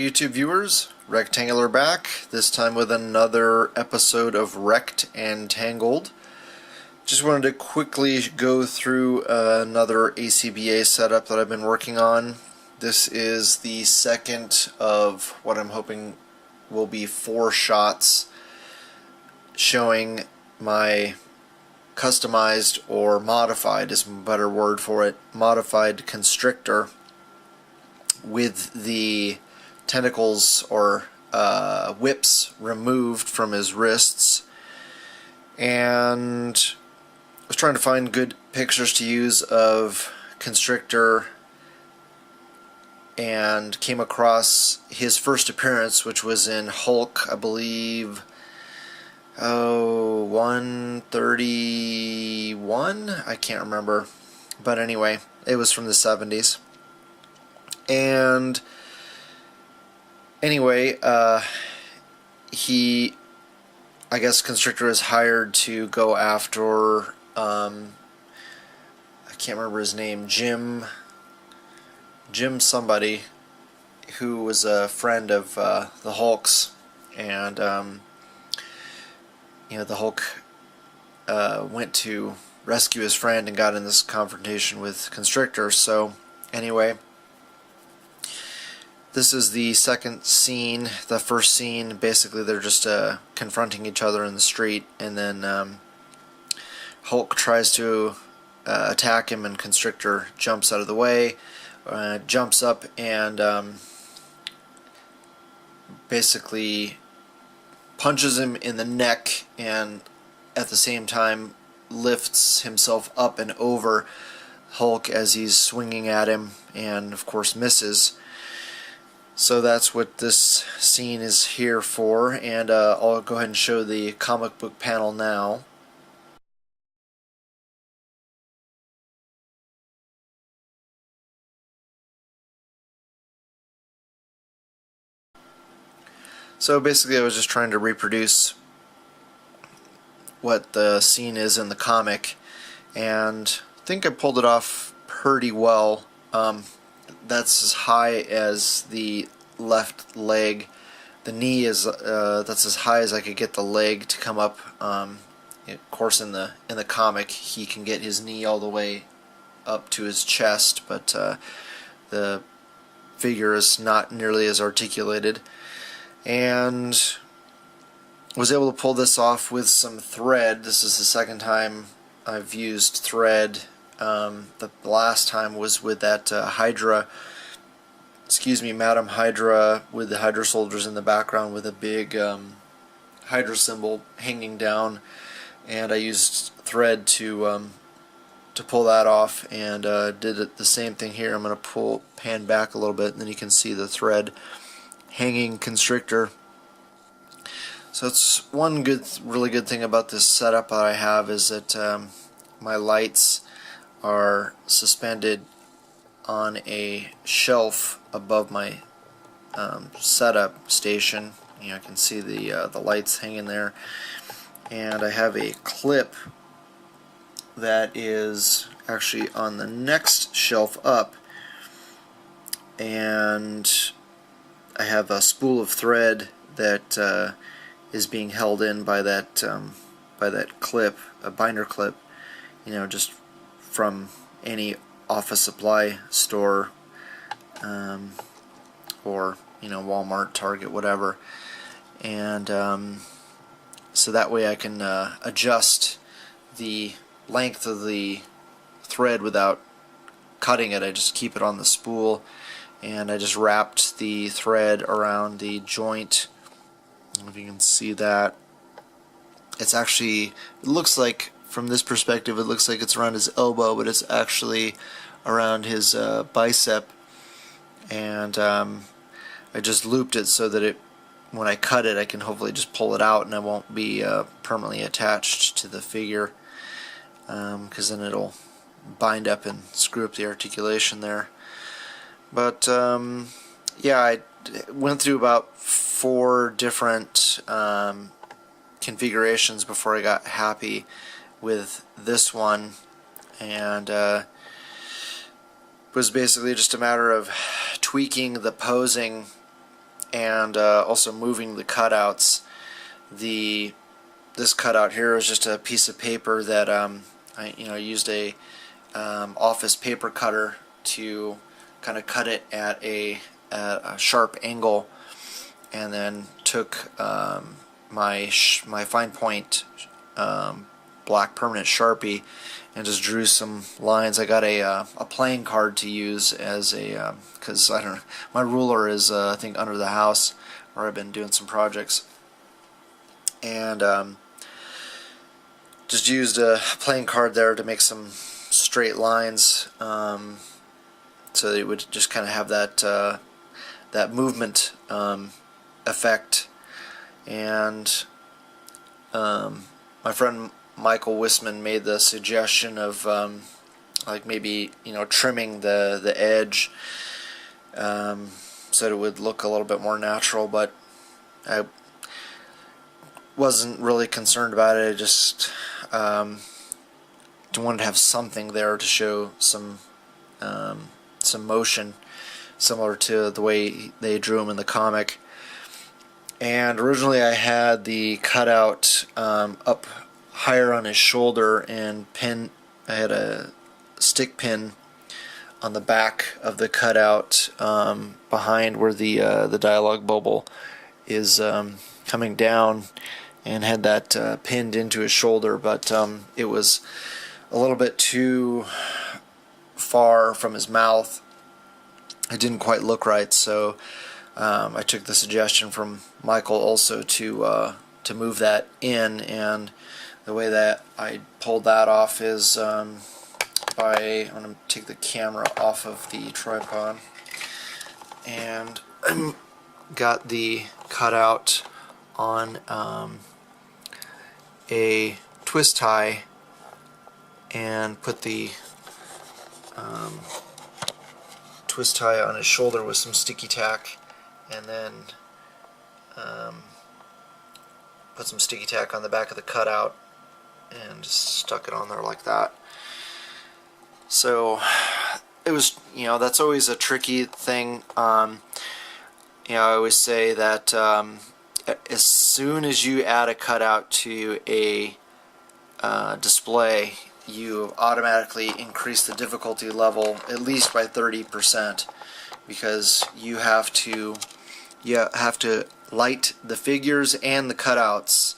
YouTube viewers, Rectangular back, this time with another episode of Wrecked and Tangled. Just wanted to quickly go through another ACBA setup that I've been working on. This is the second of what I'm hoping will be 4 shots showing my customized, or modified is a better word for it, modified constrictor with the tentacles or whips removed from his wrists. And I was trying to find good pictures to use of constrictor and came across his first appearance, which was in Hulk, I believe, 131? I can't remember. But anyway, it was from the 70s. And anyway, he, I guess Constrictor is hired to go after, I can't remember his name, Jim somebody, who was a friend of the Hulk's, and you know, the Hulk went to rescue his friend and got in this confrontation with Constrictor. So anyway, this is the second scene. The first scene, basically they're just confronting each other in the street, and then Hulk tries to attack him, and Constrictor jumps out of the way, jumps up and basically punches him in the neck, and at the same time lifts himself up and over Hulk as he's swinging at him, and of course misses. So that's what this scene is here for, and I'll go ahead and show the comic book panel now. So basically I was just trying to reproduce what the scene is in the comic, and I think I pulled it off pretty well. That's as high as the left leg. The knee is that's as high as I could get the leg to come up. Of course, in the comic, he can get his knee all the way up to his chest, but the figure is not nearly as articulated. And was able to pull this off with some thread. This is the second time I've used thread. The last time was with that Madam Hydra, with the Hydra soldiers in the background with a big Hydra symbol hanging down, and I used thread to pull that off, and did it the same thing here. I'm going to pan back a little bit, and then you can see the thread hanging constrictor. So it's one really good thing about this setup that I have is that my lights are suspended on a shelf above my setup station. You know, I can see the lights hanging there, and I have a clip that is actually on the next shelf up, and I have a spool of thread that is being held in by that clip, a binder clip, you know, just from any office supply store, or you know, Walmart, Target, whatever. And so that way I can adjust the length of the thread without cutting it. I just keep it on the spool, and I just wrapped the thread around the joint. I don't know if you can see that. It's actually, it looks like, from this perspective, it looks like it's around his elbow, but it's actually around his bicep. And I just looped it so that when I cut it, I can hopefully just pull it out, and it won't be permanently attached to the figure, because then it'll bind up and screw up the articulation there. But yeah, I went through about 4 different configurations before I got happy with this one, and it was basically just a matter of tweaking the posing and also moving the cutouts. This cutout here is just a piece of paper that I used a office paper cutter to kind of cut it at a sharp angle, and then took my fine point black permanent Sharpie and just drew some lines. I got a playing card to use as a because I don't know, my ruler is I think under the house where I've been doing some projects, and just used a playing card there to make some straight lines, so that it would just kind of have that that movement effect. And my friend Michael Wisman made the suggestion of like maybe trimming the edge, so that it would look a little bit more natural, but I wasn't really concerned about it. I just wanted to have something there to show some motion, similar to the way they drew him in the comic. And originally I had the cutout up higher on his shoulder, and I had a stick pin on the back of the cutout behind where the dialogue bubble is coming down, and had that pinned into his shoulder, but it was a little bit too far from his mouth. It didn't quite look right, so I took the suggestion from Michael also to move that in, and the way that I pulled that off is I'm going to take the camera off of the tripod, and got the cutout on a twist tie, and put the twist tie on his shoulder with some sticky tack, and then put some sticky tack on the back of the cutout and just stuck it on there like that. So it was, that's always a tricky thing. I always say that as soon as you add a cutout to a display, you automatically increase the difficulty level at least by 30%, because you have to light the figures and the cutouts,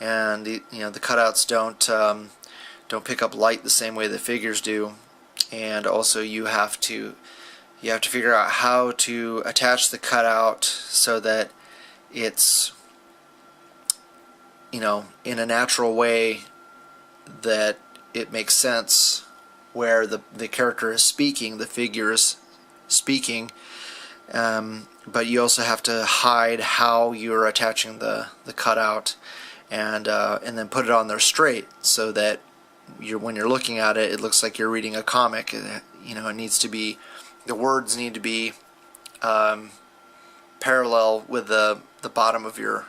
and the cutouts don't pick up light the same way the figures do, and also you have to figure out how to attach the cutout so that it's in a natural way that it makes sense, where the character is speaking, the figure is speaking, but you also have to hide how you're attaching the cutout, and then put it on there straight, so that when you're looking at it, it looks like you're reading a comic. It needs to be, the words need to be parallel with the bottom of your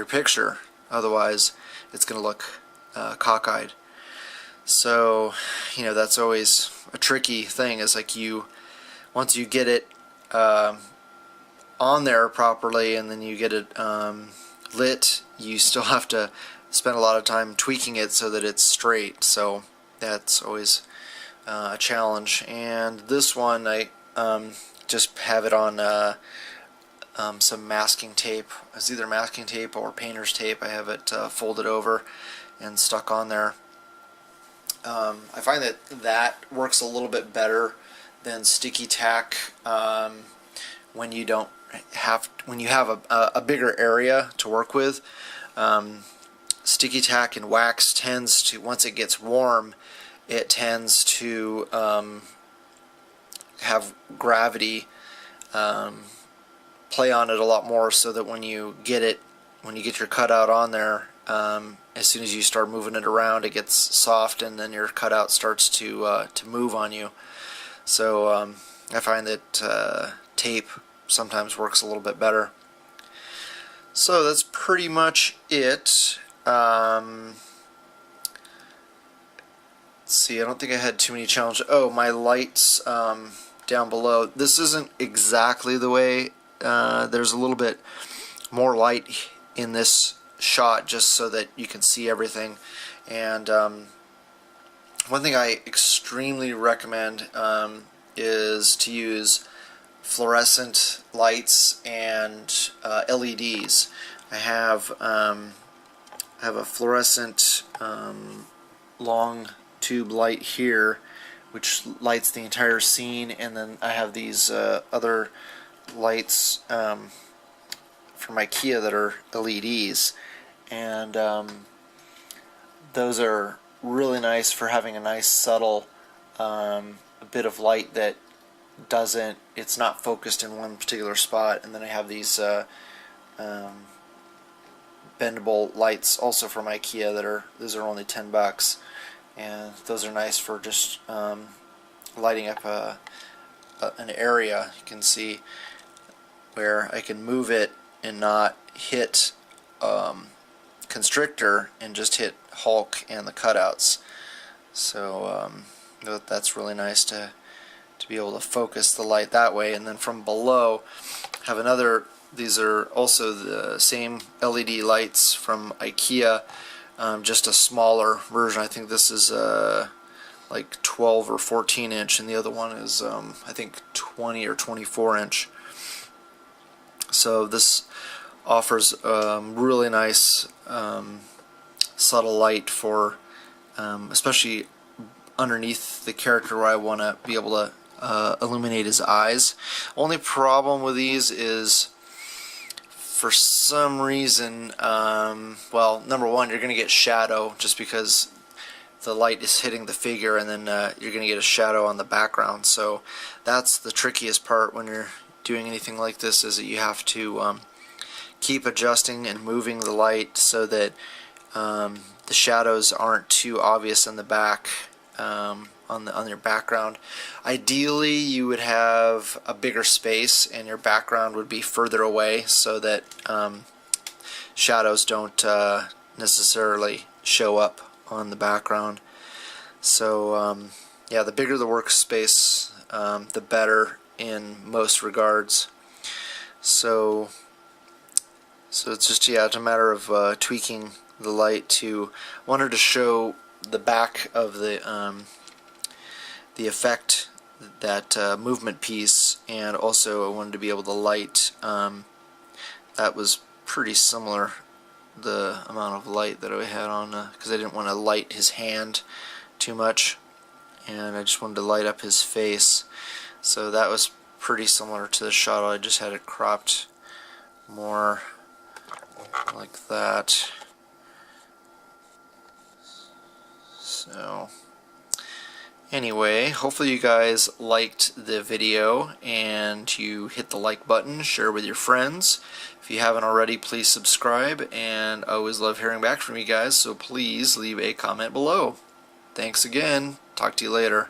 picture. Otherwise, it's going to look cockeyed. So, that's always a tricky thing. Is like once you get it on there properly, and then you get it lit, you still have to spend a lot of time tweaking it so that it's straight. So that's always a challenge. And this one, I just have it on some masking tape. It's either masking tape or painter's tape. I have it folded over and stuck on there. I find that works a little bit better than sticky tack when you have a bigger area to work with. Sticky tack and wax tends to, once it gets warm, it tends to have gravity play on it a lot more, so that when you get your cutout on there, as soon as you start moving it around, it gets soft, and then your cutout starts to move on you. So I find that tape sometimes works a little bit better. So that's pretty much it. Let's see, I don't think I had too many challenges. Oh, my lights down below. This isn't exactly the way there's a little bit more light in this shot just so that you can see everything. And one thing I extremely recommend is to use fluorescent lights and LEDs. I have a fluorescent long tube light here which lights the entire scene, and then I have these other lights from IKEA that are LEDs, and those are really nice for having a nice subtle bit of light that it's not focused in one particular spot. And then I have these bendable lights also from IKEA those are only $10, and those are nice for just lighting up an area. You can see where I can move it and not hit Constrictor and just hit Hulk and the cutouts. So that's really nice to be able to focus the light that way. And then from below, have another. These are also the same LED lights from IKEA, just a smaller version. I think this is like 12 or 14 inch, and the other one is I think 20 or 24 inch. So this offers really nice subtle light for especially underneath the character where I want to be able to illuminate his eyes. Only problem with these is, for some reason, well, number one, you're going to get shadow just because the light is hitting the figure, and then you're going to get a shadow on the background. So that's the trickiest part when you're doing anything like this, is that you have to keep adjusting and moving the light so that the shadows aren't too obvious in the back on your background. Ideally, you would have a bigger space and your background would be further away so that shadows don't necessarily show up on the background. So yeah, the bigger the workspace, the better in most regards. So it's just, yeah, it's a matter of tweaking the light to. Wanted to show the back of the effect, that movement piece, and also I wanted to be able to light. That was pretty similar, the amount of light that I had on, because I didn't want to light his hand too much, and I just wanted to light up his face. So that was pretty similar to the shot. I just had it cropped more like that. So anyway, hopefully you guys liked the video and you hit the like button, share with your friends. If you haven't already, please subscribe, and I always love hearing back from you guys, so please leave a comment below. Thanks again. Talk to you later.